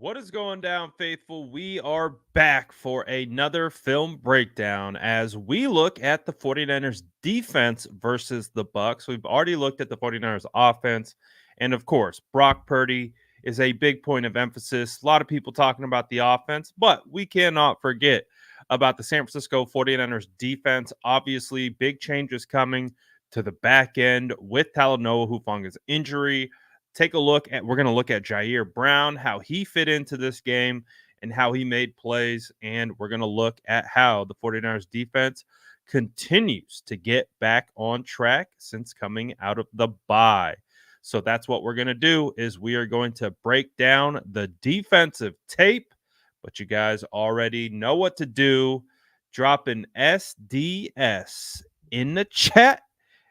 What is going down, faithful? We are back for another film breakdown as we look at the 49ers defense versus the Bucs. We've already looked at the 49ers offense, and of course, Brock Purdy is a big point of emphasis. A lot of people talking about the offense, but we cannot forget about the San Francisco 49ers defense. Obviously, big changes coming to the back end with Talanoa Hufanga's injury. We're going to look at Ji'Ayir Brown, how he fit into this game and how he made plays. And we're going to look at how the 49ers defense continues to get back on track since coming out of the bye. So that's what we're going to do is we are going to break down the defensive tape, but you guys already know what to do. Drop an SDS in the chat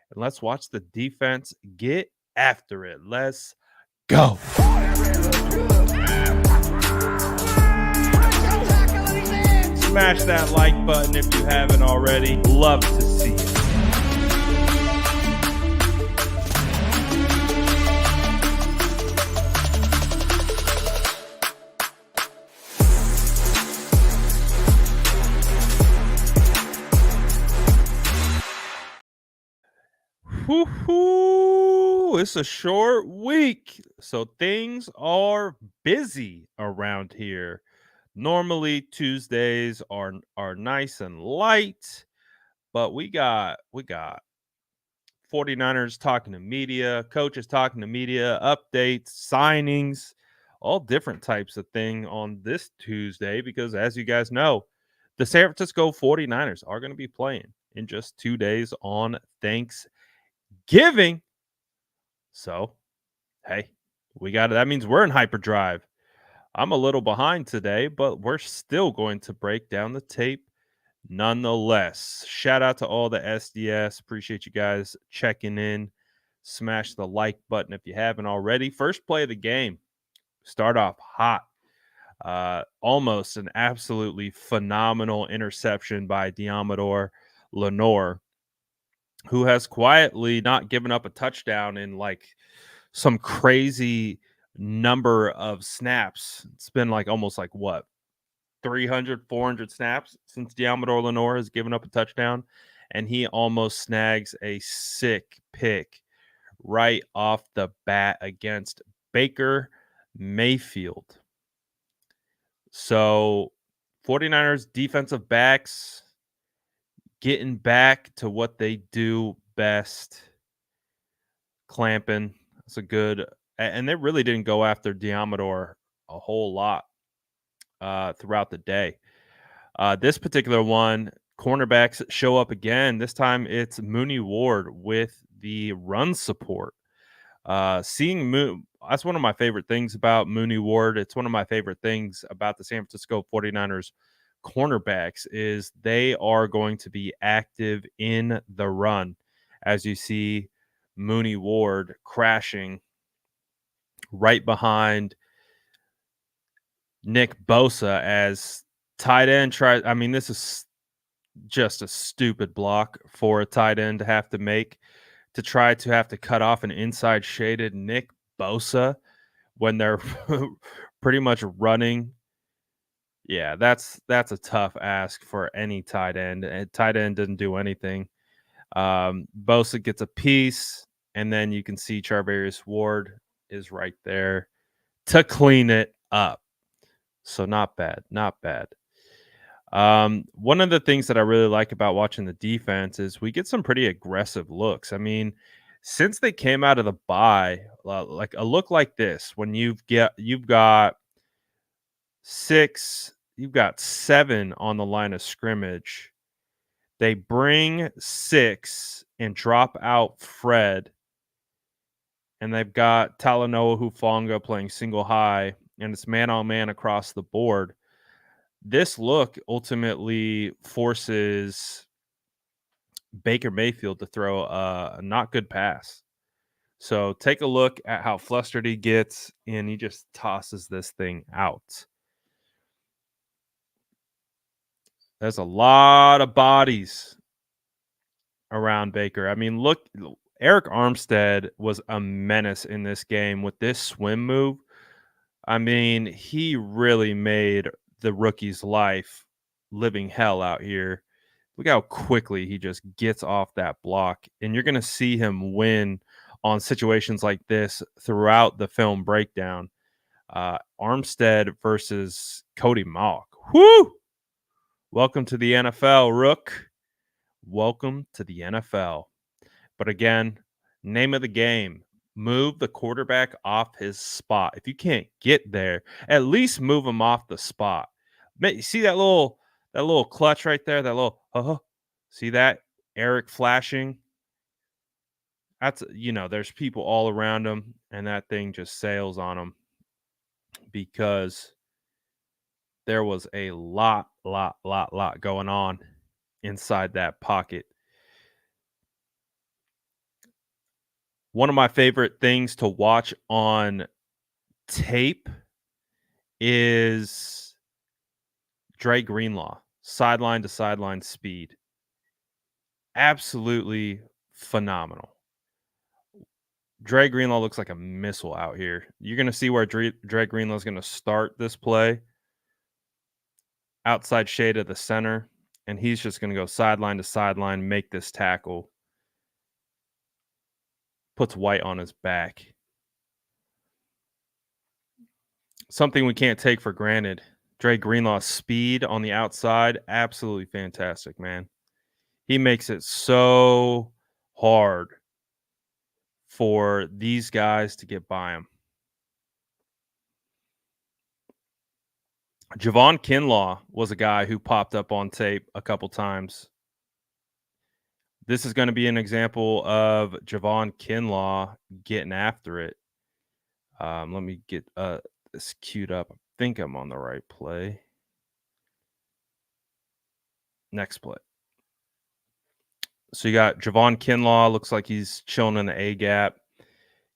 and let's watch the defense get after it. Let's go. Smash that like button if you haven't already. Love to see it. Woo-hoo. It's a short week, so things are busy around here. Normally Tuesdays are nice and light, but we got 49ers talking to media, coaches talking to media, updates, signings, all different types of thing on this Tuesday because as you guys know, the San Francisco 49ers are going to be playing in just 2 days on Thanksgiving. So, hey, we got it. That means we're in hyperdrive. I'm a little behind today, but we're still going to break down the tape nonetheless. Shout out to all the SDS. Appreciate you guys checking in. Smash the like button if you haven't already. First play of the game. Start off hot. Almost an absolutely phenomenal interception by Diamador Lenore, who has quietly not given up a touchdown in like some crazy number of snaps. It's been like almost like what, 300, 400 snaps since Diamador Lenore has given up a touchdown, and he almost snags a sick pick right off the bat against Baker Mayfield. So 49ers defensive backs getting back to what they do best. Clamping. That's a good, and they really didn't go after Diamador a whole lot throughout the day. This particular one, cornerbacks show up again. This time it's Mooney Ward with the run support. Seeing Moon, that's one of my favorite things about Mooney Ward. It's one of my favorite things about the San Francisco 49ers cornerbacks is they are going to be active in the run. As you see Mooney Ward crashing right behind Nick Bosa as tight end tries. I mean, this is just a stupid block for a tight end to have to make to try to have to cut off an inside shaded Nick Bosa when they're pretty much running. Yeah, that's a tough ask for any tight end. And tight end didn't do anything. Bosa gets a piece, and then you can see Charvarius Ward is right there to clean it up. So not bad, not bad. One of the things that I really like about watching the defense is we get some pretty aggressive looks. I mean, since they came out of the bye, like a look like this, when you've got 7 on the line of scrimmage, they bring 6 and drop out Fred, and they've got Talanoa Hufanga playing single high, and it's man on man across the board. This look ultimately forces Baker Mayfield to throw a not good pass. So take a look at how flustered he gets, and he just tosses this thing out. There's a lot of bodies around Baker. I mean, look, Eric Armstead was a menace in this game with this swim move. I mean, he really made the rookie's life living hell out here. Look how quickly he just gets off that block, and you're gonna see him win on situations like this throughout the film breakdown. Armstead versus Cody Mauch. Whoo! Welcome to the NFL, Rook. Welcome to the NFL. But again, name of the game, move the quarterback off his spot. If you can't get there, at least move him off the spot. You see that little clutch right there, that little see that? Eric flashing. That's there's people all around him, and that thing just sails on him because there was a lot going on inside that pocket. One of my favorite things to watch on tape is Dre Greenlaw, sideline to sideline speed. Absolutely phenomenal. Dre Greenlaw looks like a missile out here. You're going to see where Dre Greenlaw is going to start this play. Outside shade of the center, and he's just going to go sideline to sideline, make this tackle. Puts White on his back. Something we can't take for granted. Dre Greenlaw's speed on the outside, absolutely fantastic, man. He makes it so hard for these guys to get by him. Javon Kinlaw was a guy who popped up on tape a couple times. This is going to be an example of Javon Kinlaw getting after it. Let me get this queued up. I think I'm on the right play. Next play. So you got Javon Kinlaw. Looks like he's chilling in the A gap.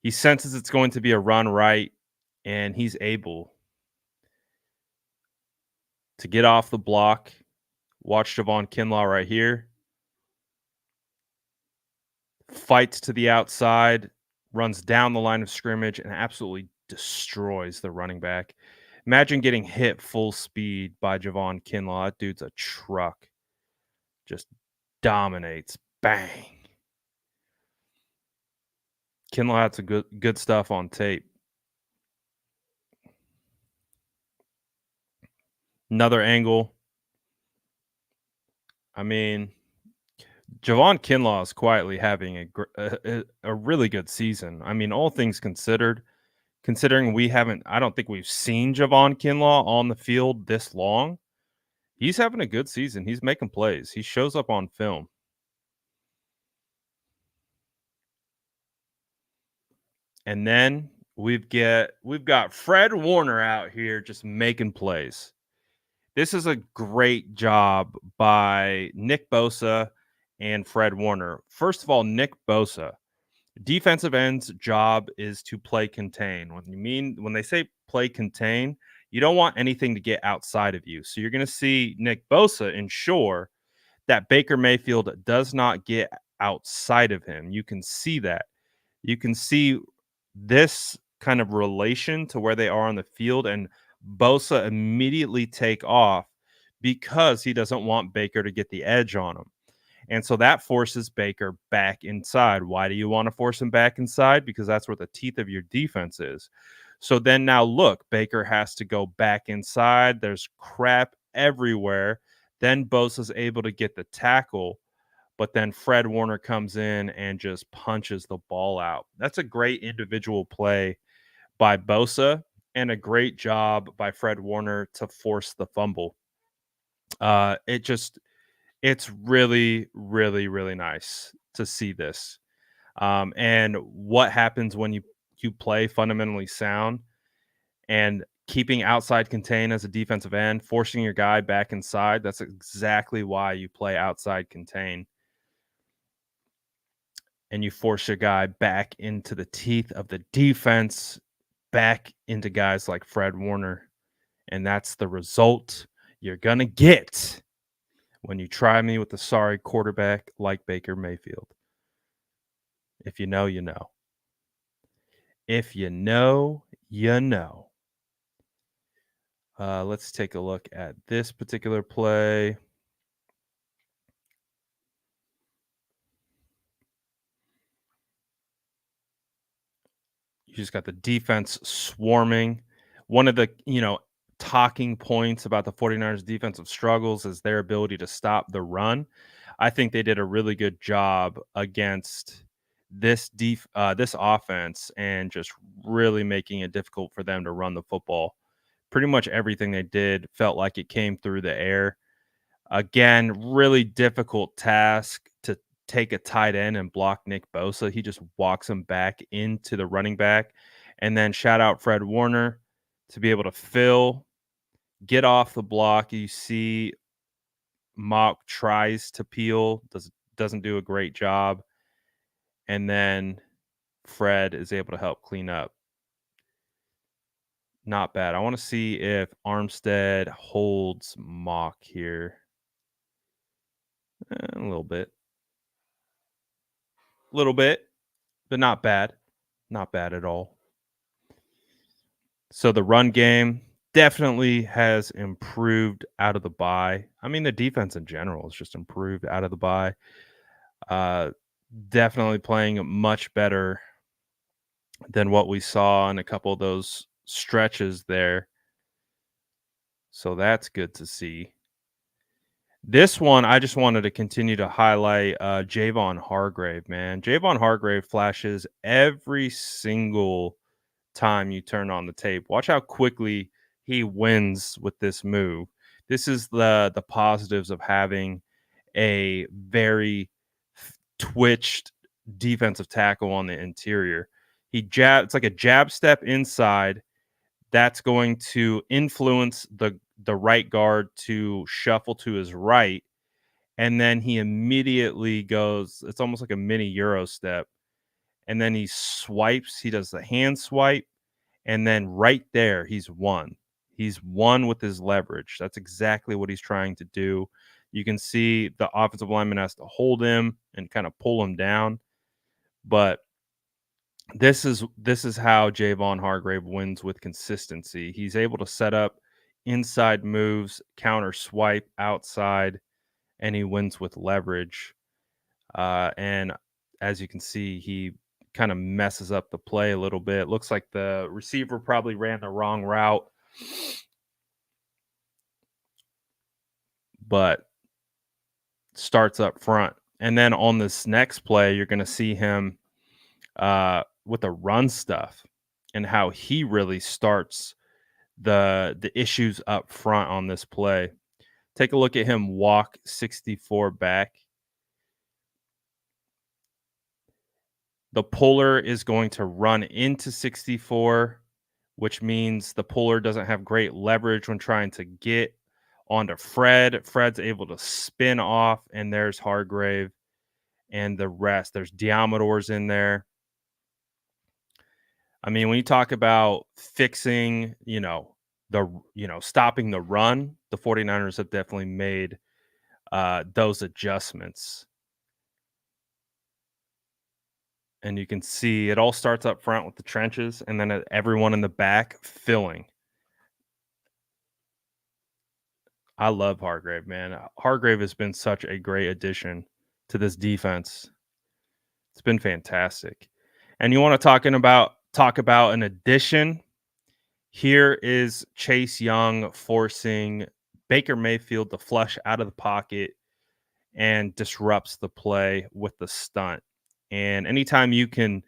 He senses it's going to be a run right, and he's able to get off the block. Watch Javon Kinlaw right here. Fights to the outside, runs down the line of scrimmage, and absolutely destroys the running back. Imagine getting hit full speed by Javon Kinlaw. That dude's a truck. Just dominates. Bang. Kinlaw had some good stuff on tape. Another angle. I mean, Javon Kinlaw is quietly having a really good season. I mean, all things considered, considering I don't think we've seen Javon Kinlaw on the field this long. He's having a good season. He's making plays. He shows up on film. And then we've got Fred Warner out here just making plays. This is a great job by Nick Bosa and Fred Warner. First of all, Nick Bosa, defensive end's job is to play contain. When they say play contain, you don't want anything to get outside of you. So you're going to see Nick Bosa ensure that Baker Mayfield does not get outside of him. You can see that. You can see this kind of relation to where they are on the field, and Bosa immediately take off because he doesn't want Baker to get the edge on him. And so that forces Baker back inside. Why do you want to force him back inside? Because that's where the teeth of your defense is. So then now look, Baker has to go back inside. There's crap everywhere. Then Bosa's able to get the tackle, but then Fred Warner comes in and just punches the ball out. That's a great individual play by Bosa and a great job by Fred Warner to force the fumble. It's really, really, really nice to see this. And what happens when you play fundamentally sound and keeping outside contain as a defensive end, forcing your guy back inside. That's exactly why you play outside contain. And you force your guy back into the teeth of the defense, back into guys like Fred Warner. And that's the result you're going to get when you try me with a sorry quarterback like Baker Mayfield. If you know, you know. If you know, you know. Let's take a look at this particular play. You just got the defense swarming. One of the, talking points about the 49ers defensive struggles is their ability to stop the run. I think they did a really good job against this offense and just really making it difficult for them to run the football. Pretty much everything they did felt like it came through the air. Again, really difficult task to take a tight end and block Nick Bosa. He just walks him back into the running back. And then shout out Fred Warner to be able to get off the block. You see Mock tries to peel, doesn't do a great job. And then Fred is able to help clean up. Not bad. I want to see if Armstead holds Mock here. A little bit. Little bit, but not bad. Not bad at all. So the run game definitely has improved out of the bye. I mean, the defense in general has just improved out of the bye. Uh, Definitely playing much better than what we saw in a couple of those stretches there. So that's good to see. This one, I just wanted to continue to highlight Javon Hargrave, man. Javon Hargrave flashes every single time you turn on the tape. Watch how quickly he wins with this move. This is the positives of having a very twitched defensive tackle on the interior. It's like a jab step inside that's going to influence the right guard to shuffle to his right, and then he immediately goes, it's almost like a mini euro step, and then he does the hand swipe, and then right there, he's won. He's won with his leverage. That's exactly what he's trying to do. You can see the offensive lineman has to hold him and kind of pull him down. But this is how Javon Hargrave wins with consistency. He's able to set up inside moves, counter swipe outside, and he wins with leverage. And as you can see, he kind of messes up the play a little bit. Looks like the receiver probably ran the wrong route, but starts up front. And then on this next play, you're going to see him with the run stuff and how he really starts the issues up front on this play. Take a look at him walk 64 back. The puller is going to run into 64, which means the puller doesn't have great leverage when trying to get onto Fred. Fred's able to spin off, and there's Hargrave and the rest. There's Diamadors in there. I mean, when you talk about fixing, stopping the run, the 49ers have definitely made those adjustments. And you can see it all starts up front with the trenches and then everyone in the back filling. I love Hargrave, man. Hargrave has been such a great addition to this defense. It's been fantastic. And you want to talk about an addition. Here is Chase Young forcing Baker Mayfield to flush out of the pocket and disrupts the play with the stunt. And anytime you can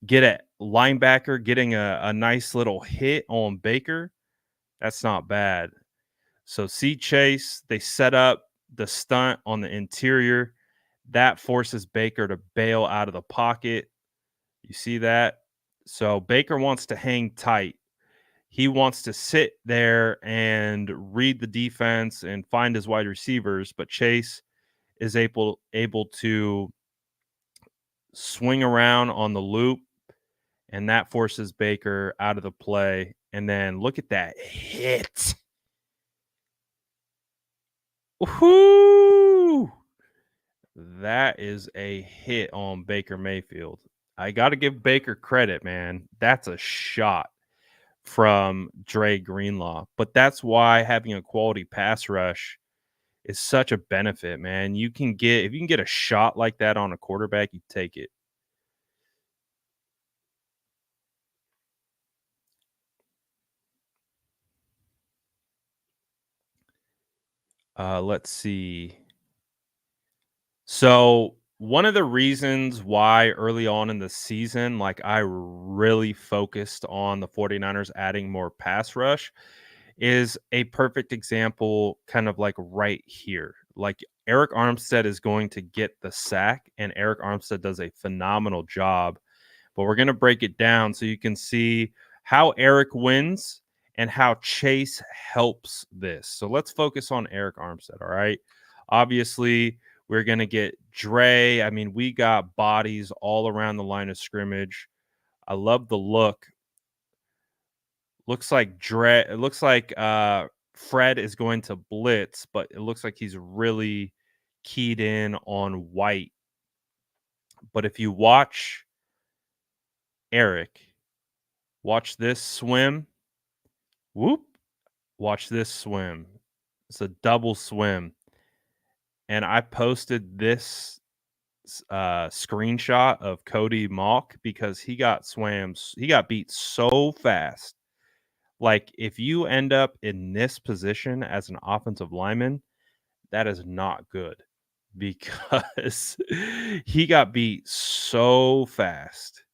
get a linebacker getting a nice little hit on Baker, that's not bad. So see Chase, they set up the stunt on the interior. That forces Baker to bail out of the pocket. You see that? So Baker wants to hang tight. He wants to sit there and read the defense and find his wide receivers, but Chase is able to swing around on the loop, and that forces Baker out of the play. And then look at that hit. Woohoo! That is a hit on Baker Mayfield. I got to give Baker credit, man. That's a shot. from Dre Greenlaw. But that's why having a quality pass rush is such a benefit, man. You can get if you can get a shot like that on a quarterback, you take it. Let's see. So, one of the reasons why early on in the season, like I really focused on the 49ers adding more pass rush is a perfect example, kind of like right here. Like Eric Armstead is going to get the sack, and Eric Armstead does a phenomenal job. But we're going to break it down so you can see how Eric wins and how Chase helps this. So let's focus on Eric Armstead. All right. Obviously, we're going to get Dre. I mean, we got bodies all around the line of scrimmage. I love the look. Looks like Dre. It looks like Fred is going to blitz, but it looks like he's really keyed in on White. But if you watch Eric, watch this swim. Whoop. Watch this swim. It's a double swim. And I posted this screenshot of Cody Malk because he got beat so fast. Like, if you end up in this position as an offensive lineman, that is not good because he got beat so fast.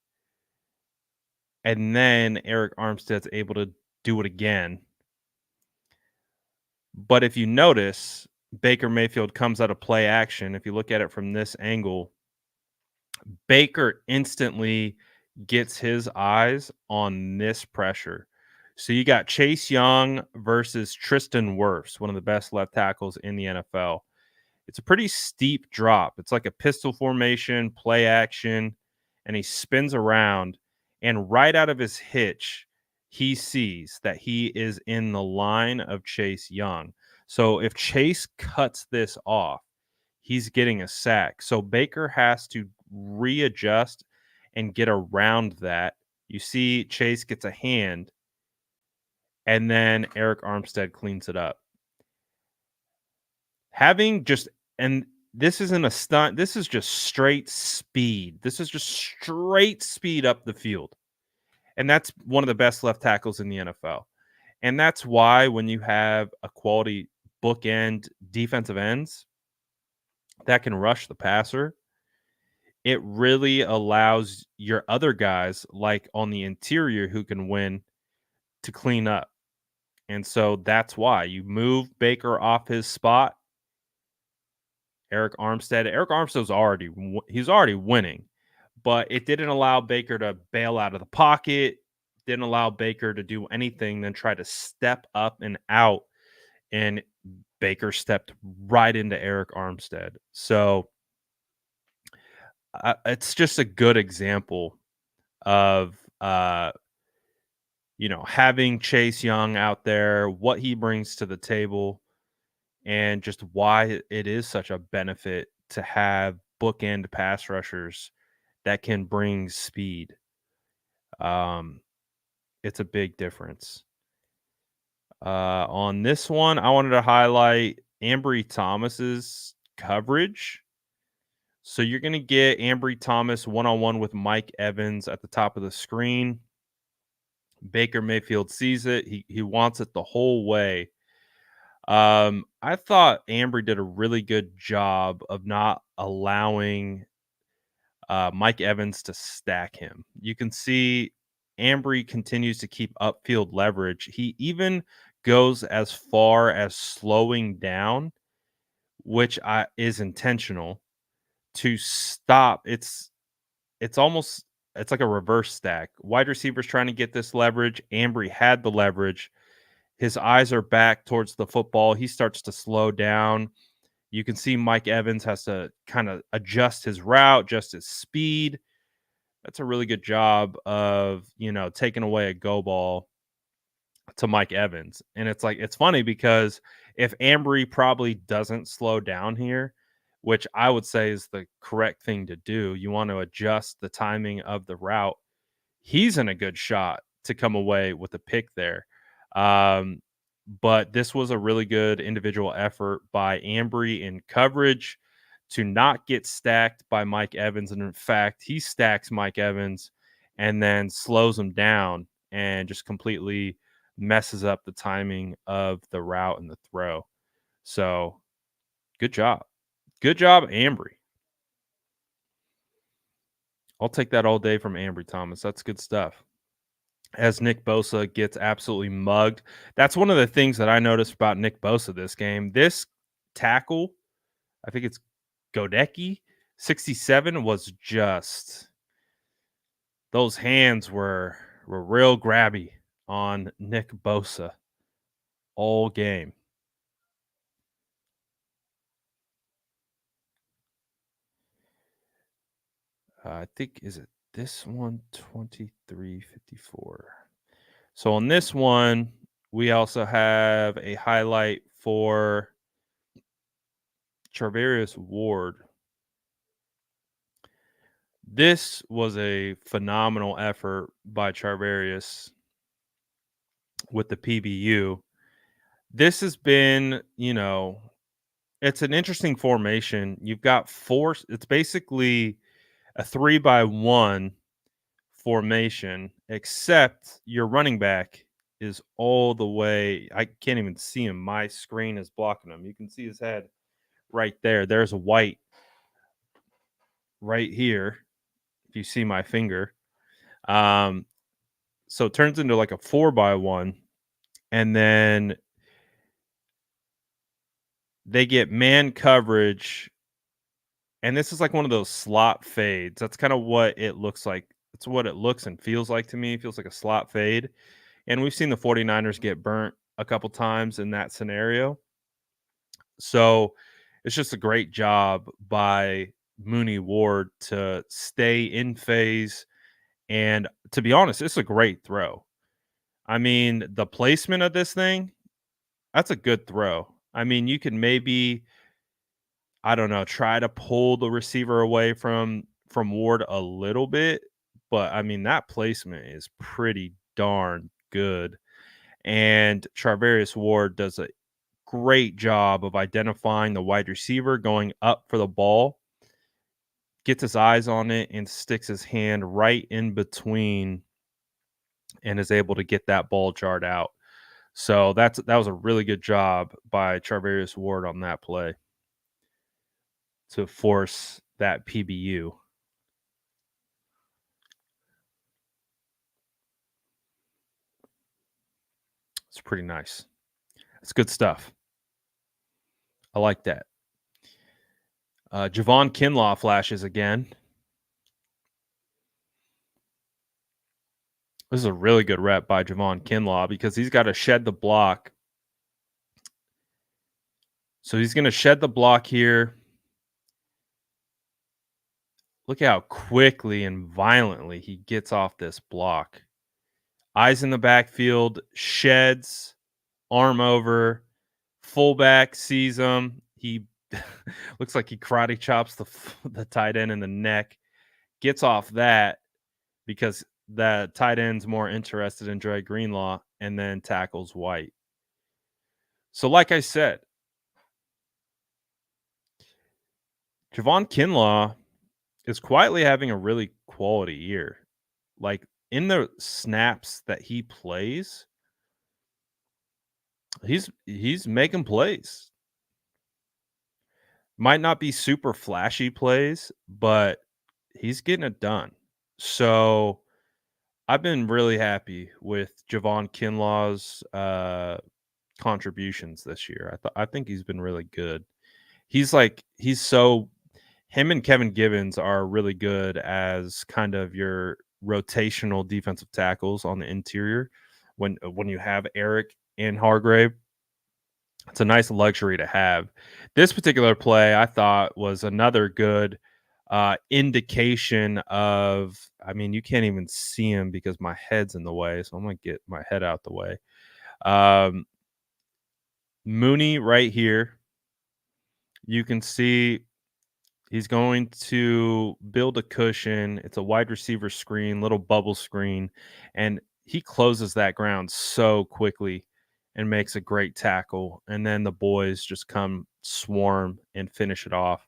And then Eric Armstead's able to do it again. But if you notice, Baker Mayfield comes out of play action. If you look at it from this angle, Baker instantly gets his eyes on this pressure. So you got Chase Young versus Tristan Wirfs, one of the best left tackles in the NFL. It's a pretty steep drop. It's like a pistol formation, play action, and he spins around. And right out of his hitch, he sees that he is in the line of Chase Young. So if Chase cuts this off, he's getting a sack. So Baker has to readjust and get around that. You see, Chase gets a hand, and then Eric Armstead cleans it up. Having just and this isn't a stunt. This is just straight speed. This is just straight speed up the field. And that's one of the best left tackles in the NFL. And that's why when you have a quality bookend defensive ends that can rush the passer, it really allows your other guys, like on the interior, who can win to clean up. And so that's why you move Baker off his spot. Eric Armstead's already winning, but it didn't allow Baker to bail out of the pocket, didn't allow Baker to do anything, then try to step up and out, and Baker stepped right into Eric Armstead. So it's just a good example of having Chase Young out there, what he brings to the table, and just why it is such a benefit to have bookend pass rushers that can bring speed. Um, it's a big difference. On this one, I wanted to highlight Ambry Thomas's coverage. So you're going to get Ambry Thomas one-on-one with Mike Evans at the top of the screen. Baker Mayfield sees it. He wants it the whole way. I thought Ambry did a really good job of not allowing Mike Evans to stack him. You can see Ambry continues to keep upfield leverage. He even goes as far as slowing down, which is intentional to stop. It's like a reverse stack. Wide receivers trying to get this leverage. Ambry had the leverage. His eyes are back towards the football. He starts to slow down. You can see Mike Evans has to kind of adjust his route, adjust his speed. That's a really good job of, taking away a go ball to Mike Evans. And it's funny because if Ambry probably doesn't slow down here, which I would say is the correct thing to do, you want to adjust the timing of the route. He's in a good shot to come away with a pick there. Um, but this was a really good individual effort by Ambry in coverage to not get stacked by Mike Evans. And in fact, he stacks Mike Evans and then slows him down and just completely messes up the timing of the route and the throw. So good job. Good job, Ambry. I'll take that all day from Ambry Thomas. That's good stuff. As Nick Bosa gets absolutely mugged. That's one of the things that I noticed about Nick Bosa this game. This tackle, I think it's Godecki, 67, was just those hands were real grabby on Nick Bosa all game. I think is it this one 23-54. So on this one, we also have a highlight for Charvarius Ward. This was a phenomenal effort by Charvarius with the PBU. This has been, it's an interesting formation. You've got four, it's basically a 3-by-1 formation, except your running back is all the way. I can't even see him. My screen is blocking him. You can see his head right there. There's a white right here. If you see my finger. So it turns into like a 4-by-1, and then they get man coverage, and this is like one of those slot fades. That's kind of what it looks like. It's what it looks and feels like to me. It feels like a slot fade. And we've seen the 49ers get burnt a couple times in that scenario. So it's just a great job by Mooney Ward to stay in phase. And to be honest, it's a great throw. I mean, the placement of this thing, that's a good throw. I mean, you can maybe, I don't know, try to pull the receiver away from Ward a little bit, but I mean, that placement is pretty darn good. And Charvarius Ward does a great job of identifying the wide receiver going up for the ball, gets his eyes on it, and sticks his hand right in between and is able to get that ball jarred out. So that was a really good job by Charvarius Ward on that play to force that PBU. It's pretty nice. It's good stuff. I like that. Javon Kinlaw flashes again. This is a really good rep by Javon Kinlaw because he's got to shed the block. So he's going to shed the block here. Look how quickly and violently he gets off this block. Eyes in the backfield, sheds, arm over. Fullback sees him. He looks like he karate chops the tight end in the neck. Gets off that because the tight end's more interested in Dre Greenlaw, and then tackles White. So like I said, Javon Kinlaw is quietly having a really quality year. Like in the snaps that he plays, he's making plays. Might not be super flashy plays, but he's getting it done. So I've been really happy with Javon Kinlaw's contributions this year. I think he's been really good. Him and Kevin Givens are really good as kind of your rotational defensive tackles on the interior when you have Eric and Hargrave. It's a nice luxury to have. This particular play I thought was another good indication of, I mean, you can't even see him because my head's in the way, so I'm going to get my head out the way. Mooney right here. You can see he's going to build a cushion. It's a wide receiver screen, little bubble screen, and he closes that ground so quickly and makes a great tackle, and then the boys just come swarm and finish it off.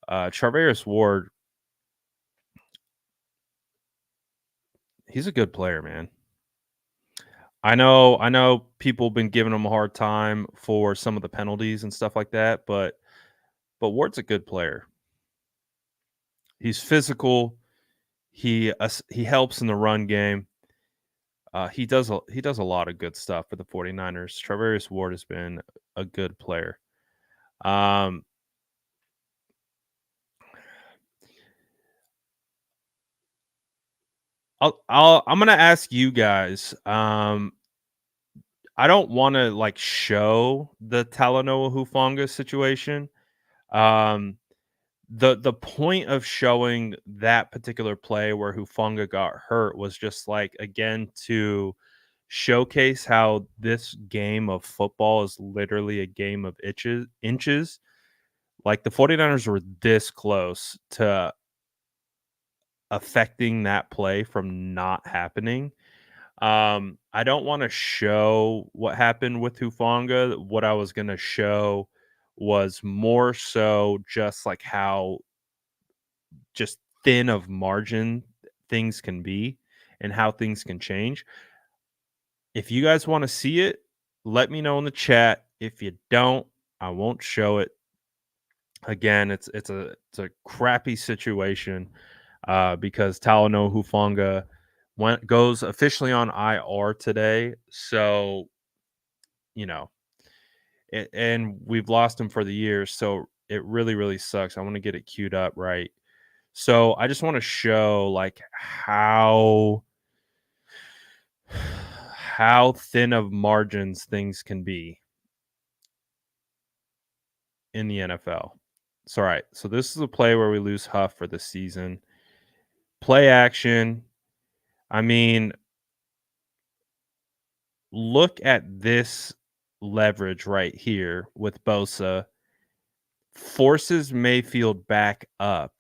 Charvarius Ward, he's a good player, man. I know people been giving him a hard time for some of the penalties and stuff like that, but Ward's a good player. He's physical. He helps in the run game. He does a lot of good stuff for the 49ers. Travarius Ward has been a good player. Um, I'm gonna ask you guys. I don't want to like show the Talanoa Hufanga situation. Um, the point of showing that particular play where Hufanga got hurt was just like again to showcase how this game of football is literally a game of inches. Like the 49ers were this close to affecting that play from not happening. I don't want to show what happened with Hufanga. What I was going to show was more so just like how just thin of margin things can be and how things can change. If you guys want to see it, let me know in the chat. If you don't, I won't show it. Again, it's a crappy situation because Talanoa Hufanga goes officially on IR today. So, you know, and we've lost him for the year. So it really, really sucks. I want to get it queued up right. So I just want to show like how thin of margins things can be in the NFL. So all right. So this is a play where we lose Huff for the season. Play action. I mean, look at this leverage right here with Bosa. Forces Mayfield back up.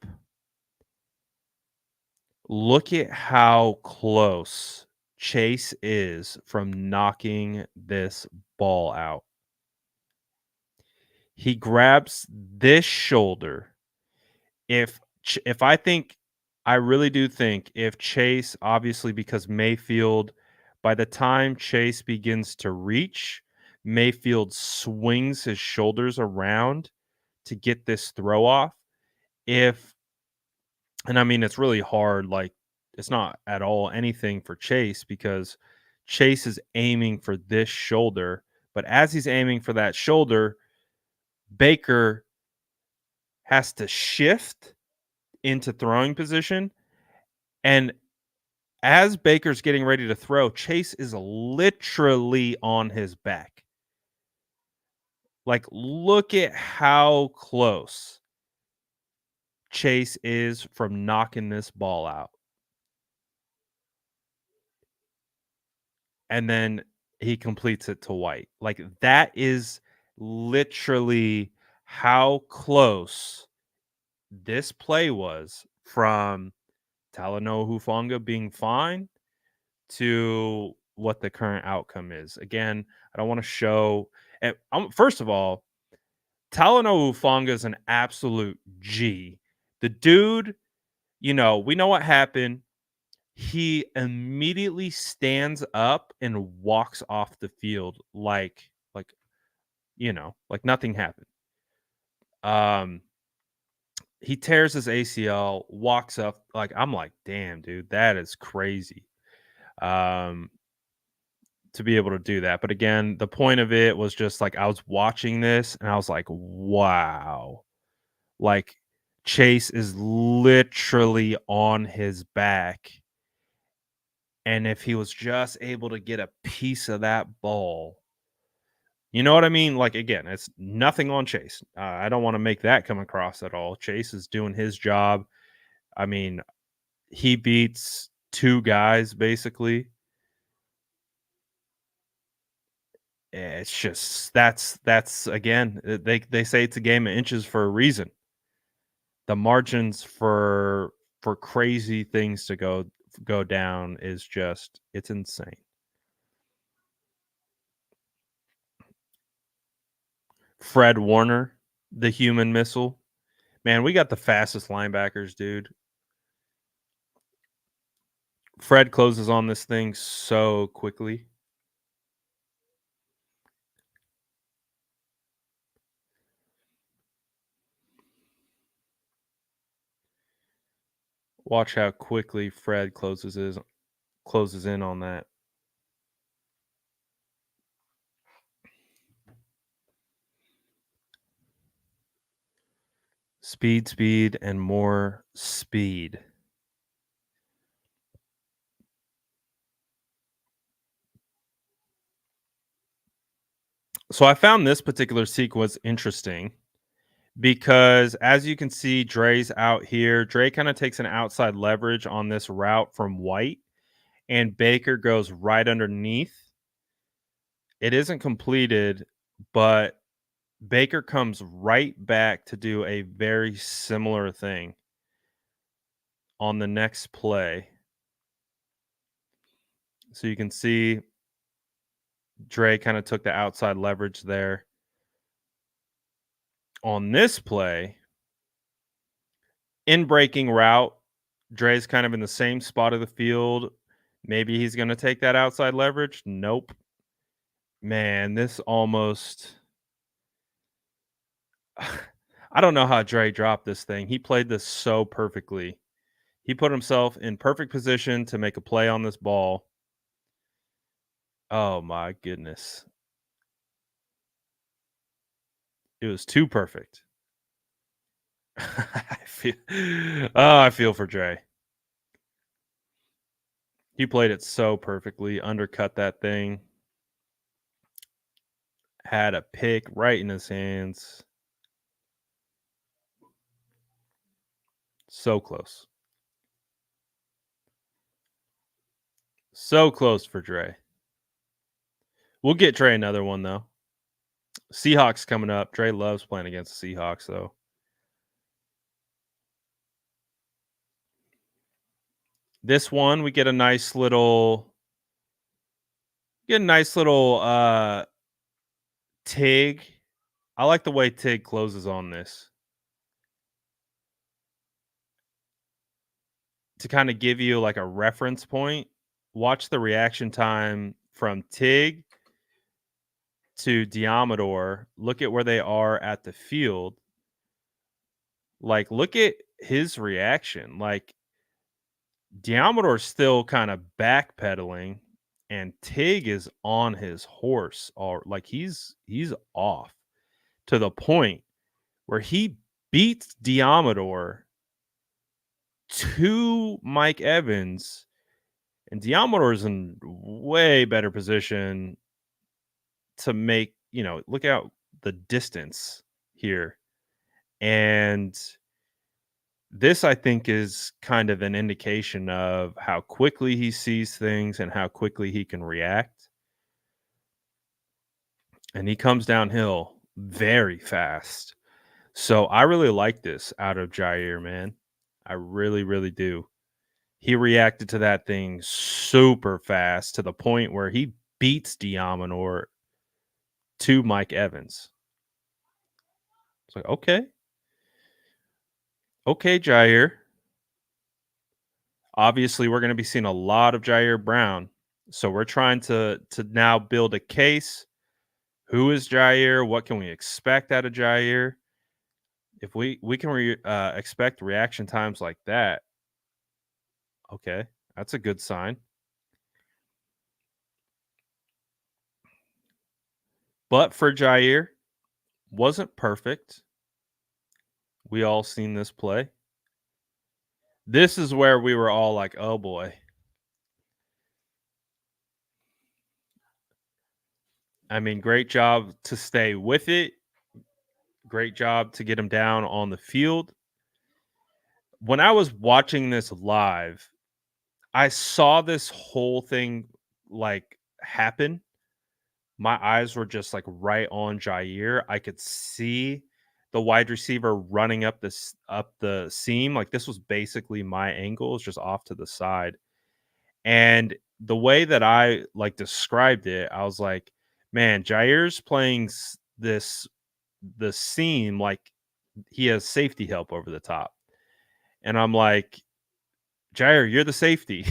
Look at how close Chase is from knocking this ball out. He grabs this shoulder. If I think I really do think if Chase, obviously because Mayfield, by the time Chase begins to reach, Mayfield swings his shoulders around to get this throw off. If And I mean, it's really hard. Like, it's not at all anything for Chase because Chase is aiming for this shoulder. But as he's aiming for that shoulder, Baker has to shift into throwing position. And as Baker's getting ready to throw, Chase is literally on his back. Like, look at how close Chase is from knocking this ball out. And then he completes it to White. Like that is literally how close this play was from Talanoa Hufanga being fine to what the current outcome is. Again, I don't want to show. And first of all, Talanoa Hufanga is an absolute G. The dude, we know what happened. He immediately stands up and walks off the field like nothing happened. He tears his ACL, walks up like I'm like, damn, dude, that is crazy. Um, to be able to do that. But again, the point of it was just like I was watching this and I was like, wow. Like Chase is literally on his back. And if he was just able to get a piece of that ball, you know what I mean? Like, again, it's nothing on Chase. I don't want to make that come across at all. Chase is doing his job. I mean, he beats two guys basically. It's just that's again, they say it's a game of inches for a reason. The margins for crazy things to go go down is just it's insane. Fred Warner, the human missile. Man, we got the fastest linebackers, dude. Fred closes on this thing so quickly. Watch how quickly Fred closes in on that. Speed, speed, and more speed. So I found this particular sequence interesting because as you can see, Dre's out here. Dre kind of takes an outside leverage on this route from White, and Baker goes right underneath. It isn't completed, but Baker comes right back to do a very similar thing on the next play. So you can see Dre kind of took the outside leverage there. On this play, in breaking route, Dre's kind of in the same spot of the field. Maybe he's going to take that outside leverage. Nope. Man, this almost. I don't know how Dre dropped this thing. He played this so perfectly. He put himself in perfect position to make a play on this ball. Oh my goodness. It was too perfect. I feel for Dre. He played it so perfectly, undercut that thing, had a pick right in his hands. So close. So close for Dre. We'll get Dre another one though. Seahawks coming up. Dre loves playing against the Seahawks though. This one we get a nice little Tig. I like the way Tig closes on this. To kind of give you like a reference point, watch the reaction time from Tig to Diamador. Look at where they are at the field. Like, look at his reaction. Like, Diamador's still kind of backpedaling, and Tig is on his horse, or like he's off to the point where he beats Diamador to Mike Evans, and Diamador is in way better position to make, look out the distance here. And this, I think, is kind of an indication of how quickly he sees things and how quickly he can react. And he comes downhill very fast. So I really like this out of Ji'Ayir, man. I really, really do. He reacted to that thing super fast to the point where he beats Diamanor to Mike Evans. It's like, okay. Okay, Ji'Ayir. Obviously, we're going to be seeing a lot of Ji'Ayir Brown. So we're trying to now build a case. Who is Ji'Ayir? What can we expect out of Ji'Ayir? If we can expect reaction times like that, okay, that's a good sign. But for Ji'Ayir, wasn't perfect. We all seen this play. This is where we were all like, oh boy. I mean, great job to stay with it. Great job to get him down on the field. When I was watching this live, I saw this whole thing like happen. My eyes were just like right on Ji'Ayir. I could see the wide receiver running up the seam. Like this was basically my angle, it's just off to the side. And the way that I like described it, I was like, man, Jair's playing the seam like he has safety help over the top. And I'm like, Jair, you're the safety.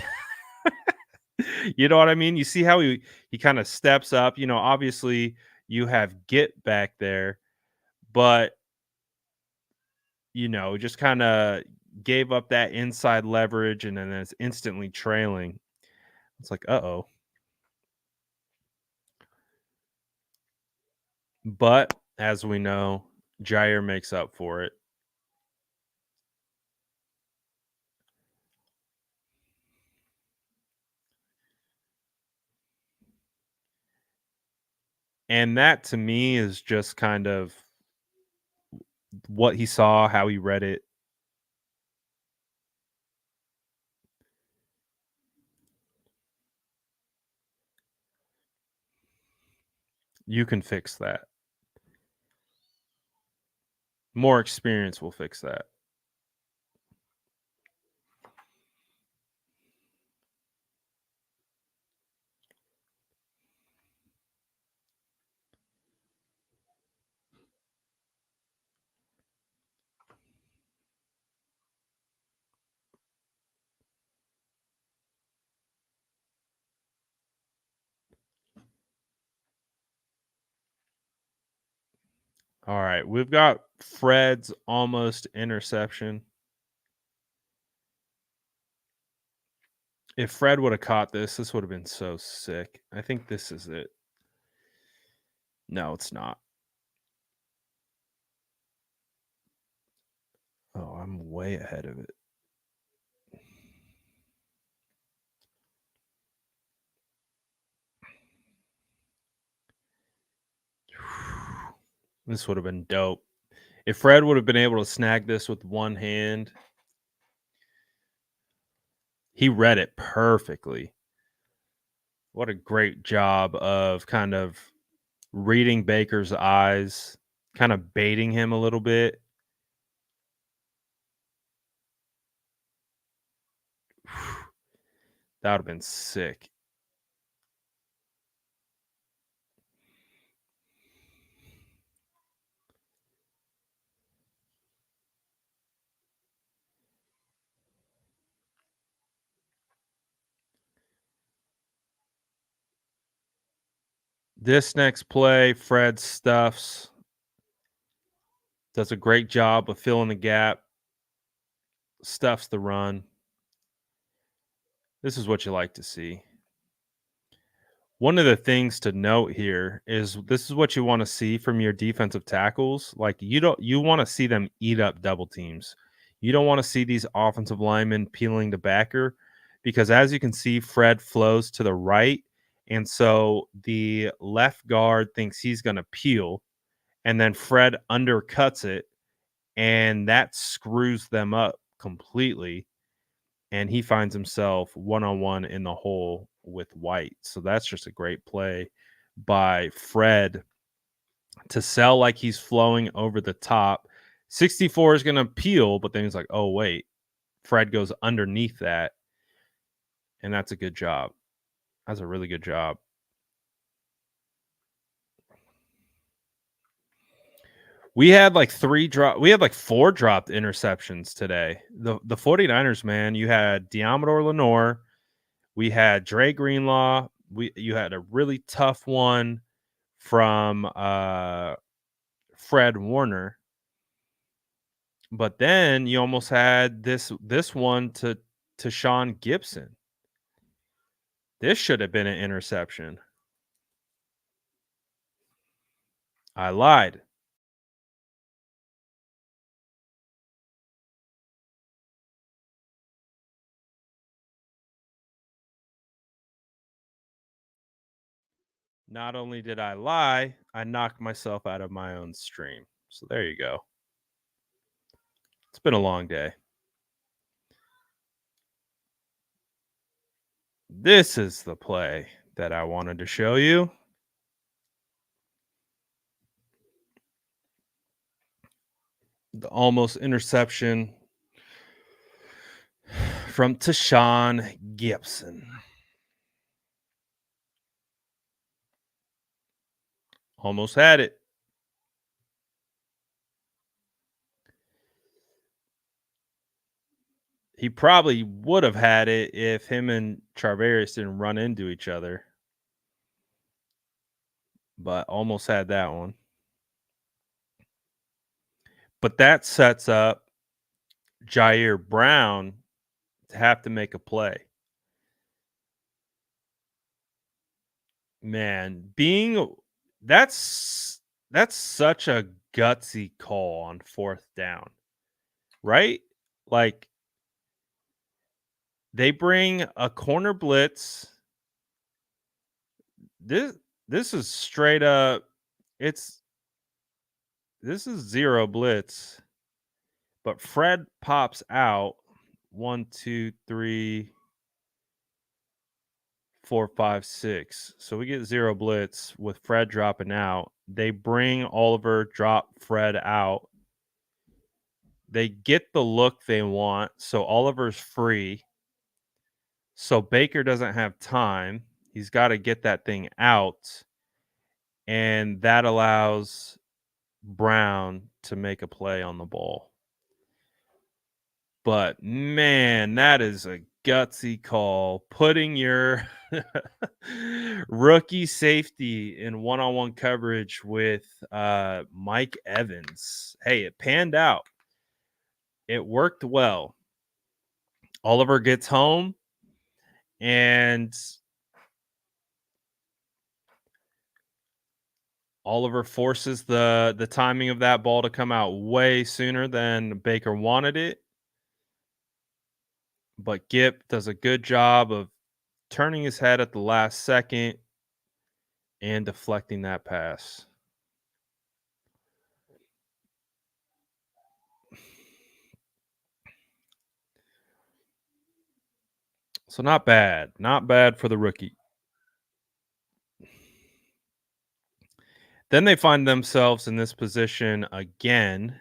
You know what I mean? You see how he kind of steps up. Obviously you have Git back there, but just kind of gave up that inside leverage and then it's instantly trailing. It's like, uh-oh. But as we know, Jair makes up for it. And that to me is just kind of what he saw, how he read it. You can fix that. More experience will fix that. All right, we've got Fred's almost interception. If Fred would have caught this would have been so sick. I think this is it. No, it's not. Oh, I'm way ahead of it. This would have been dope. If Fred would have been able to snag this with one hand, he read it perfectly. What a great job of kind of reading Baker's eyes, kind of baiting him a little bit. That would have been sick. This next play, Fred stuffs, does a great job of filling the gap, stuffs the run. This is what you like to see. One of the things to note here is this is what you want to see from your defensive tackles. Like you want to see them eat up double teams. You don't want to see these offensive linemen peeling the backer because as you can see, Fred flows to the right. And so the left guard thinks he's going to peel, and then Fred undercuts it, and that screws them up completely. And he finds himself one on one in the hole with White. So that's just a great play by Fred to sell like he's flowing over the top. 64 is going to peel, but then he's like, oh, wait. Fred goes underneath that. And that's a good job. That's a really good job. We had like we had like four dropped interceptions today. The 49ers, man, you had Diamador Lenore, we had Dre Greenlaw, you had a really tough one from Fred Warner. But then you almost had this one to Sean Gibson. This should have been an interception. I lied. Not only did I lie, I knocked myself out of my own stream. So there you go. It's been a long day. This is the play that I wanted to show you. The almost interception from Tashawn Gibson. Almost had it. He probably would have had it if him and Charvarius didn't run into each other, but almost had that one. But that sets up Ji'Ayir Brown to have to make a play. Man, being that's such a gutsy call on 4th down, right? Like they bring a corner blitz. This this is straight up it's this is zero blitz. But Fred pops out 1, 2, 3, 4, 5, 6. So we get zero blitz with Fred dropping out. They bring Oliver, drop Fred out. They get the look they want. So Oliver's free. So Baker doesn't have time. He's got to get that thing out. And that allows Brown to make a play on the ball. But man, that is a gutsy call. Putting your rookie safety in one-on-one coverage with Mike Evans. Hey, it panned out. It worked well. Oliver gets home and Oliver forces the timing of that ball to come out way sooner than Baker wanted it. But Gip does a good job of turning his head at the last second and deflecting that pass. So not bad. Not bad for the rookie. Then they find themselves in this position again.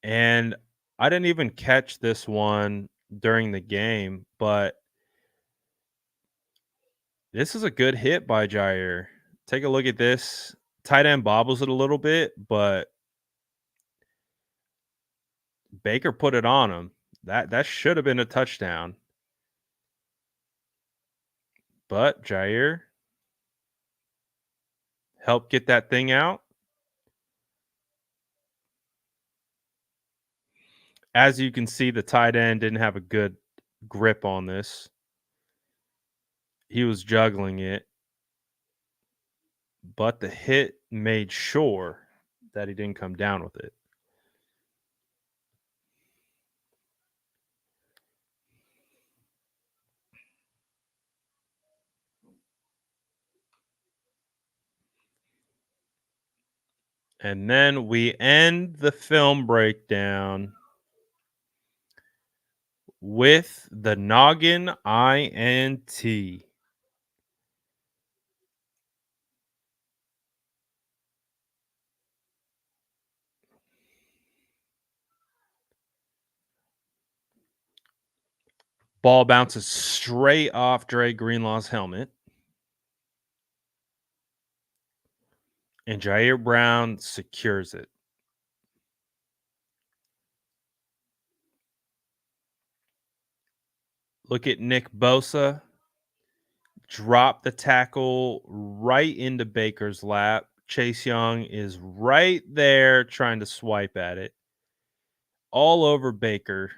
And I didn't even catch this one during the game, but this is a good hit by Jair. Take a look at this. Tight end bobbles it a little bit, but Baker put it on him. That should have been a touchdown. But Jair helped get that thing out. As you can see, the tight end didn't have a good grip on this. He was juggling it, but the hit made sure that he didn't come down with it. And then we end the film breakdown with the noggin INT. Ball bounces straight off Dre Greenlaw's helmet. And Ji'Ayir Brown secures it. Look at Nick Bosa. Drop the tackle right into Baker's lap. Chase Young is right there trying to swipe at it. All over Baker.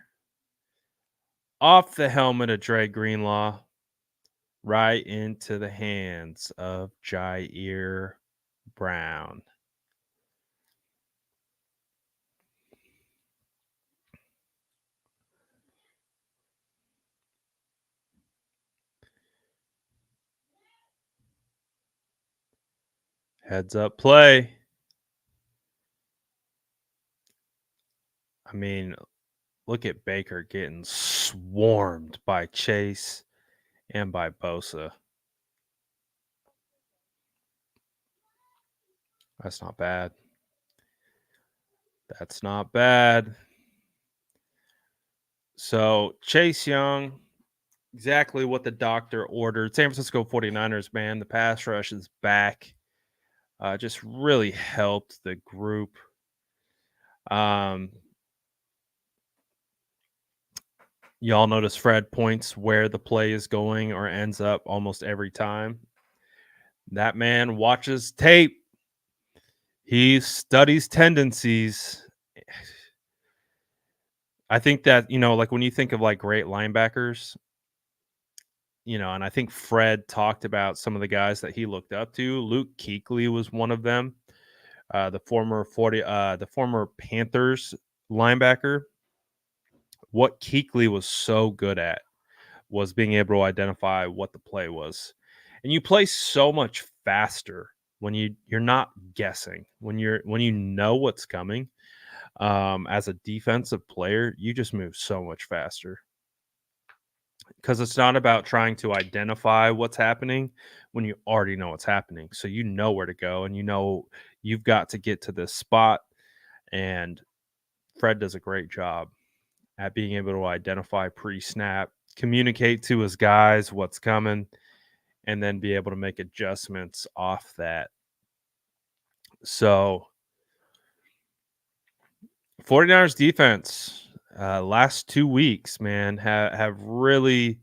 Off the helmet of Dre Greenlaw. Right into the hands of Ji'Ayir Brown. Heads up play. I mean, look at Baker getting swarmed by Chase and by Bosa. That's not bad. That's not bad. So Chase Young, exactly what the doctor ordered. San Francisco 49ers, man, the pass rush is back. Just really helped the group. Um, y'all notice Fred points where the play is going or ends up almost every time. That man watches tape. He studies tendencies. I think that, like when you think of like great linebackers, and I think Fred talked about some of the guys that he looked up to. Luke Kuechly was one of them. The former Panthers linebacker. What Kuechly was so good at was being able to identify what the play was. And you play so much faster when you're not guessing. When you know what's coming. As a defensive player, you just move so much faster because it's not about trying to identify what's happening when you already know what's happening. So you know where to go and you know you've got to get to this spot. And Fred does a great job at being able to identify pre-snap, communicate to his guys what's coming, and then be able to make adjustments off that. So 49ers defense, last 2 weeks, man, have really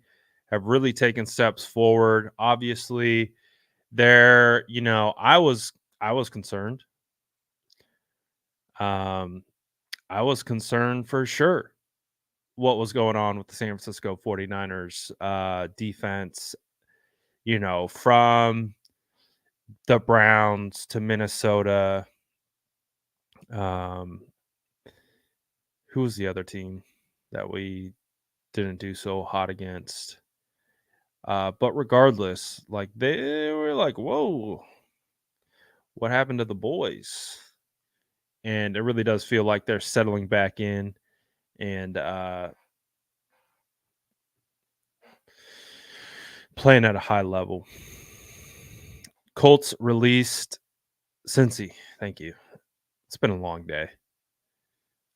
taken steps forward. Obviously, I was concerned. Um, I was concerned for sure what was going on with the San Francisco 49ers defense, from the Browns to Minnesota. Um, who was the other team that we didn't do so hot against? But regardless, like they were like, whoa, what happened to the boys? And it really does feel like they're settling back in and playing at a high level. Colts released Cincy. Thank you. It's been a long day.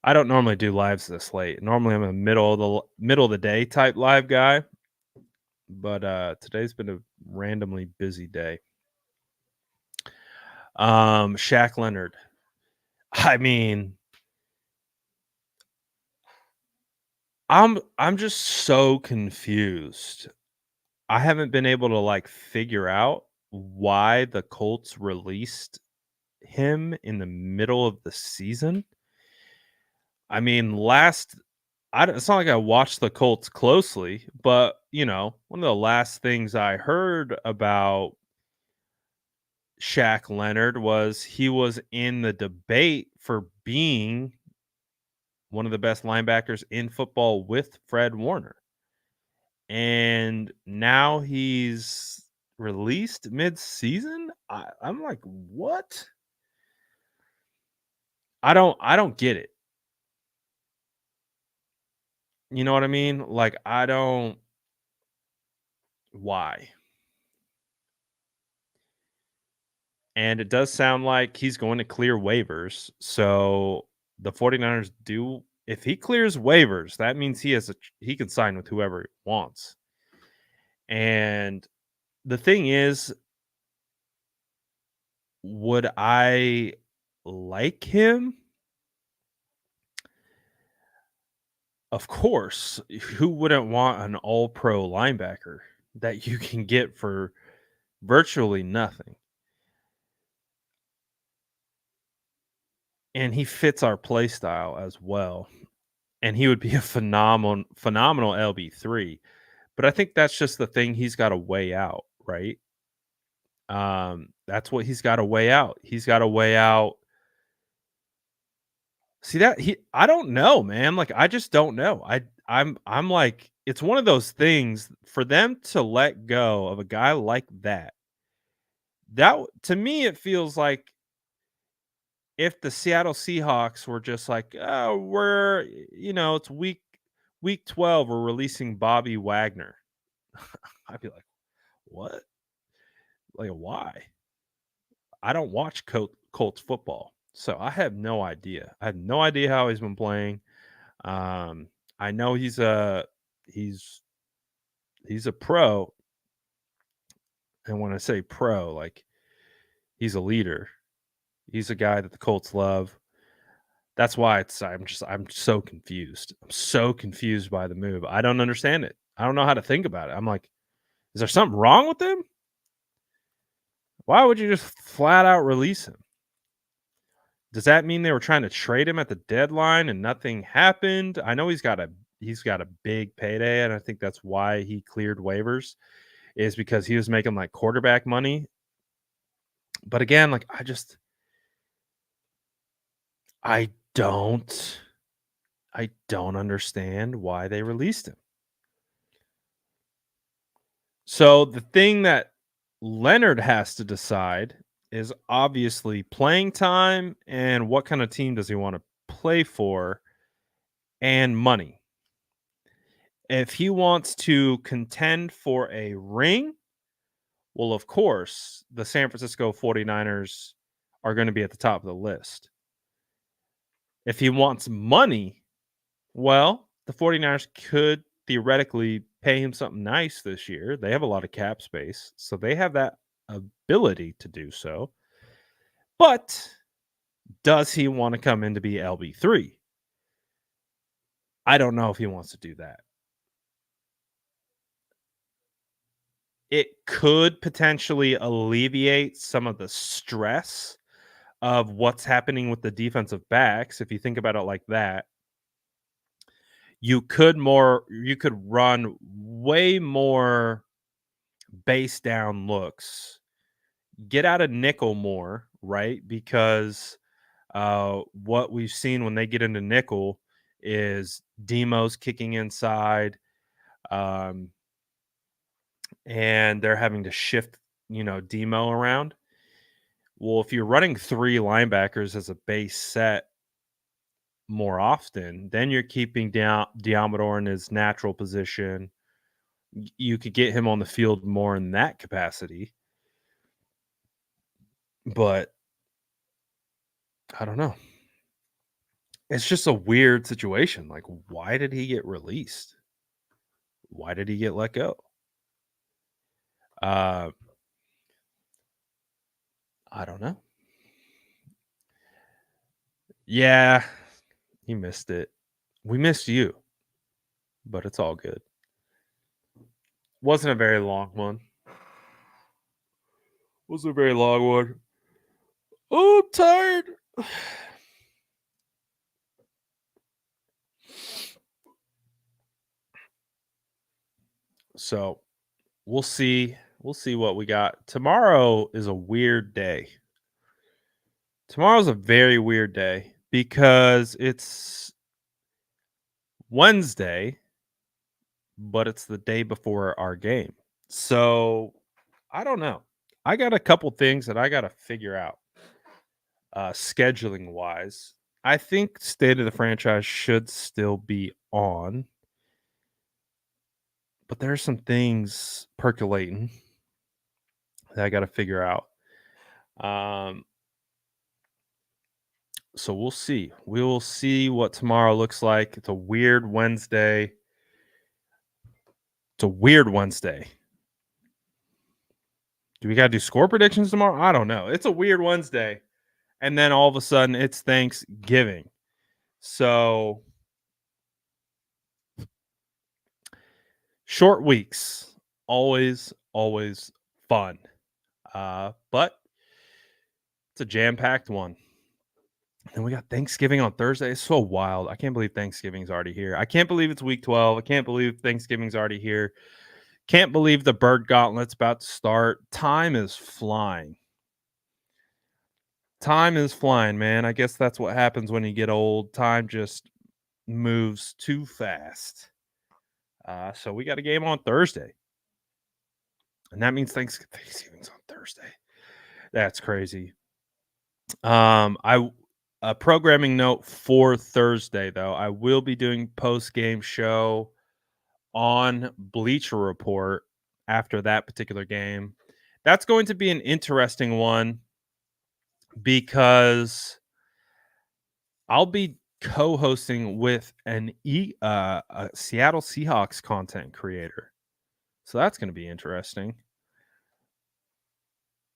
I don't normally do lives this late. Normally I'm a middle of the day type live guy, but today's been a randomly busy day. Shaq Leonard. I mean, I'm just so confused. I haven't been able to like figure out why the Colts released him in the middle of the season. I mean, it's not like I watched the Colts closely, but one of the last things I heard about Shaq Leonard was he was in the debate for being one of the best linebackers in football with Fred Warner. And now he's released mid-season. I'm like, what? I don't get it. You know what I mean? Like, I don't. Why? And it does sound like he's going to clear waivers. So the 49ers do, if he clears waivers, that means he can sign with whoever he wants. And the thing is, would I like him? Of course. Who wouldn't want an all-pro linebacker that you can get for virtually nothing? And he fits our play style as well. And he would be a phenomenal LB3. But I think that's just the thing he's got to weigh out, right? That's what he's got to weigh out. He's got to weigh out. See that I don't know, man. Like I just don't know. I'm like it's one of those things for them to let go of a guy like that. To me it feels like if the Seattle Seahawks were just like, "Oh, it's week 12, we're releasing Bobby Wagner." I'd be like, "What? Like why?" I don't watch Colts football, so I have no idea. I have no idea how he's been playing. Um, I know he's he's a pro, and when I say pro, like he's a leader. He's a guy that the Colts love. That's why I'm so confused. I'm so confused by the move. I don't understand it. I don't know how to think about it. I'm like, is there something wrong with him? Why would you just flat out release him? Does that mean they were trying to trade him at the deadline and nothing happened? I know he's got a big payday, and I think that's why he cleared waivers is because he was making like quarterback money. But again, like I don't I don't understand why they released him. So the thing that Leonard has to decide is obviously playing time and what kind of team does he want to play for and money. If he wants to contend for a ring, well, of course, the San Francisco 49ers are going to be at the top of the list. If he wants money, well, the 49ers could theoretically pay him something nice this year. They have a lot of cap space, so they have that ability to do so. But does he want to come in to be LB3? I don't know if he wants to do that. It could potentially alleviate some of the stress of what's happening with the defensive backs. If you think about it like that, you could run way more base down looks, get out of nickel more, right? Because what we've seen when they get into nickel is Demo's kicking inside, um, and they're having to shift, Demo around. Well, if you're running three linebackers as a base set more often, then you're keeping down Diamador in his natural position. You could get him on the field more in that capacity, but I don't know. It's just a weird situation. Like, why did he get released? Why did he get let go? Uh, I don't know. Yeah, he missed it. We missed you, but it's all good. Wasn't a very long one. Wasn't a very long one. Oh, I'm tired. So we'll see. We'll see what we got. Tomorrow is a weird day. Tomorrow's a very weird day because it's Wednesday, but it's the day before our game. So I don't know. I got a couple things that I got to figure out scheduling wise. I think State of the Franchise should still be on, but there's some things percolating that I got to figure out. Um, so we'll see. We will see what tomorrow looks like. It's a weird Wednesday. It's a weird Wednesday. Do we got to do score predictions tomorrow? I don't know. It's a weird Wednesday. And then all of a sudden it's Thanksgiving. So short weeks, always fun. But it's a jam-packed one. And we got Thanksgiving on Thursday. It's so wild. I can't believe Thanksgiving's already here. I can't believe it's week 12. I can't believe Thanksgiving's already here. Can't believe the Bird Gauntlet's about to start. Time is flying. Time is flying, man. I guess that's what happens when you get old. Time just moves too fast. So we got a game on Thursday. And that means Thanksgiving's on Thursday. That's crazy. A programming note for Thursday though. I will be doing post-game show on Bleacher Report after that particular game. That's going to be an interesting one because I'll be co-hosting with a Seattle Seahawks content creator. So that's going to be interesting.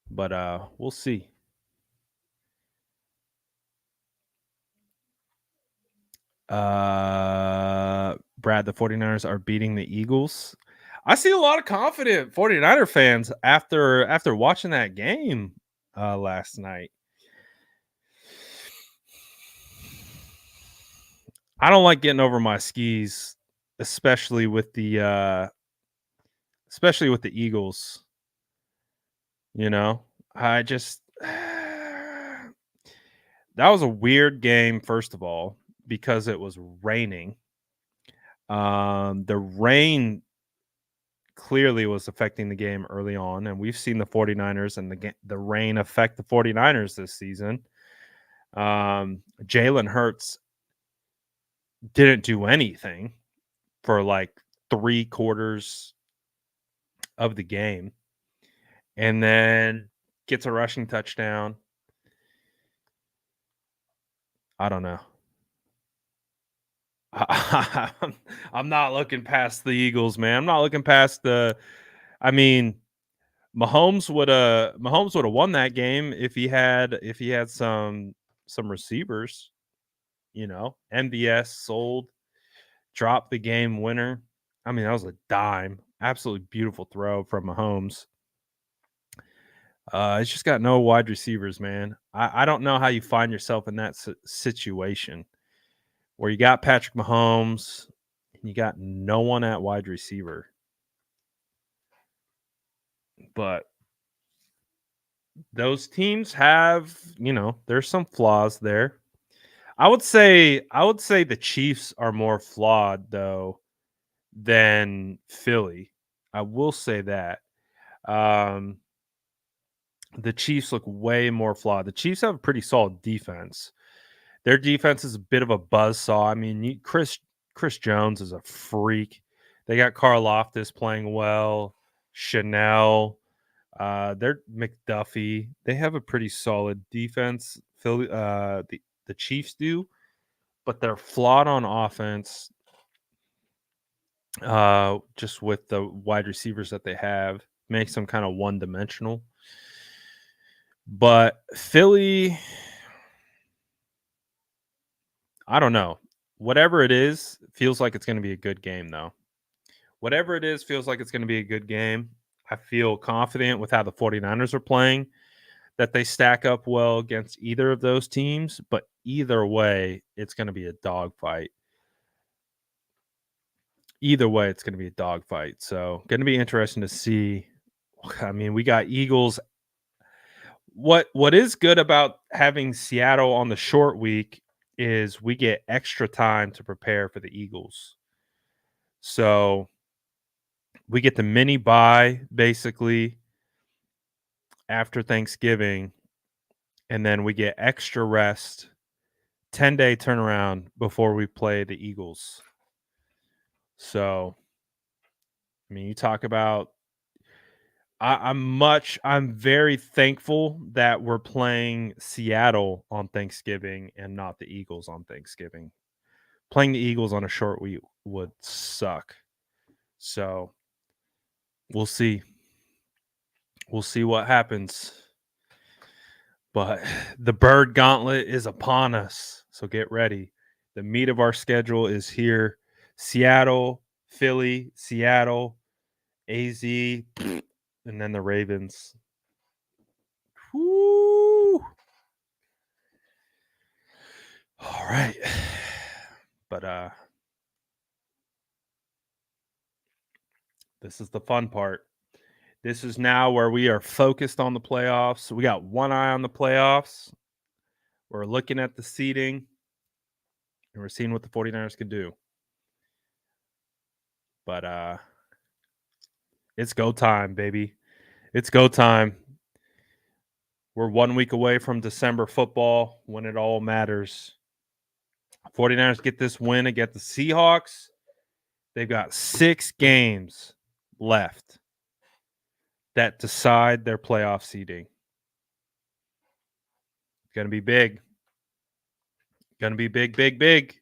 But we'll see. Brad, the 49ers are beating the Eagles. I see a lot of confident 49er fans after watching that game last night. I don't like getting over my skis, especially with the Eagles. You know, I just that was a weird game. First of all, because it was raining. The rain clearly was affecting the game early on, and we've seen the 49ers and the rain affect the 49ers this season. Jalen Hurts didn't do anything for like 3/4 of the game, and then gets a rushing touchdown. I don't know. I'm not looking past the Eagles, man. I'm not looking past the. I mean, Mahomes would have won that game if he had some receivers. MVS sold, dropped the game winner. I mean, that was a dime. Absolutely beautiful throw from Mahomes. It's just got no wide receivers, man. I don't know how you find yourself in that situation where you got Patrick Mahomes and you got no one at wide receiver. But those teams have, there's some flaws there. I would say the Chiefs are more flawed though than Philly. I will say that. Um, the Chiefs look way more flawed. The Chiefs have a pretty solid defense. Their defense is a bit of a buzzsaw. I mean, Chris Jones is a freak. They got Karlaftis playing well. Chanel, they're McDuffie. They have a pretty solid defense. Philly, the Chiefs do, but they're flawed on offense. Just with the wide receivers that they have, makes them kind of one dimensional. But Philly, I don't know. Whatever it is, feels like it's going to be a good game, though. Whatever it is, feels like it's going to be a good game. I feel confident with how the 49ers are playing that they stack up well against either of those teams. But either way, it's going to be a dogfight. Either way, it's going to be a dogfight. So, going to be interesting to see. I mean, we got Eagles. What is good about having Seattle on the short week is we get extra time to prepare for the Eagles. So we get the mini bye basically after Thanksgiving, and then we get extra rest, 10-day turnaround before we play the Eagles. So, I mean, you talk about I'm very thankful that we're playing Seattle on Thanksgiving and not the Eagles on Thanksgiving. Playing the Eagles on a short week would suck. So we'll see. We'll see what happens. But the bird gauntlet is upon us. So get ready. The meat of our schedule is here. Seattle, Philly, Seattle, AZ, and then the Ravens. Woo! All right. But this is the fun part. This is now where we are focused on the playoffs. We got one eye on the playoffs. We're looking at the seeding, and we're seeing what the 49ers can do. But it's go time, baby. It's go time. We're 1 week away from December football when it all matters. 49ers get this win against the Seahawks. They've got 6 games left that decide their playoff seeding. It's going to be big. Gonna be big, big, big.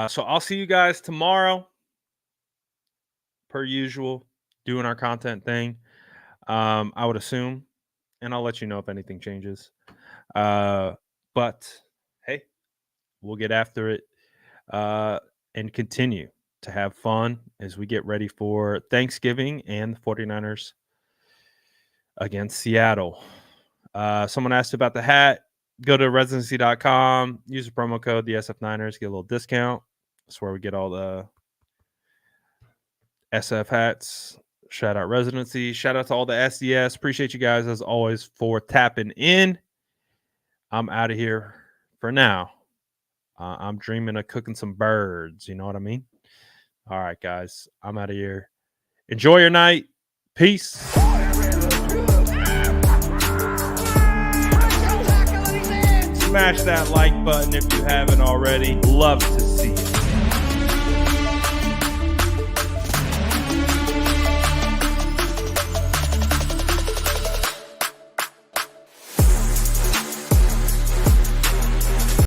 So I'll see you guys tomorrow, per usual, doing our content thing. I would assume, and I'll let you know if anything changes. But hey, we'll get after it and continue to have fun as we get ready for Thanksgiving and the 49ers against Seattle. Someone asked about the hat. Go to residency.com, use the promo code, the SF9ers, get a little discount. That's where we get all the SF hats. Shout out Residency. Shout out to all the SDS. Appreciate you guys, as always, for tapping in. I'm out of here for now. I'm dreaming of cooking some birds. You know what I mean? All right, guys. I'm out of here. Enjoy your night. Peace. Smash that like button if you haven't already. Love to